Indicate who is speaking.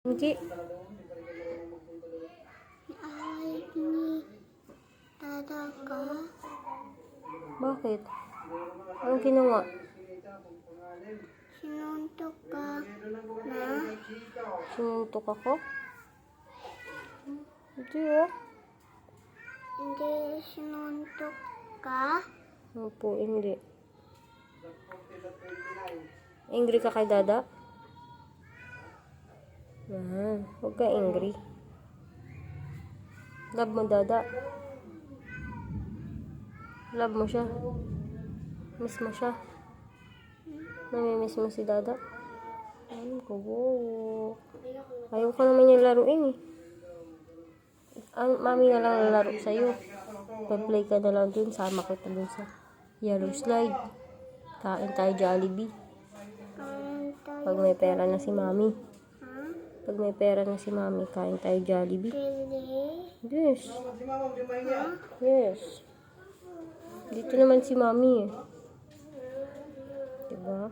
Speaker 1: Hindi.
Speaker 2: Away ni Dada ka?
Speaker 1: Bakit? Anong ginawa?
Speaker 2: Sinuntok ka na?
Speaker 1: Sinuntok ako? Hindi oh.
Speaker 2: Hindi sinuntok ka?
Speaker 1: Opo, hindi. Angry ka kay Dada? Huwag ka angry. Love mo Dada. Love mo siya. Miss mo siya. Namimiss mo si Dada. Ano ko? Ayaw ko naman yung laruin eh. Mami na lang laro sa'yo. Play ka na lang dun. Sama kita dun sa yellow slide. Kain tayo Jollibee. Pag may pera na si Mami. Pag may pera na si Mami, kain tayo Jollibee. Yes. Yes. Dito naman si Mami eh. Diba?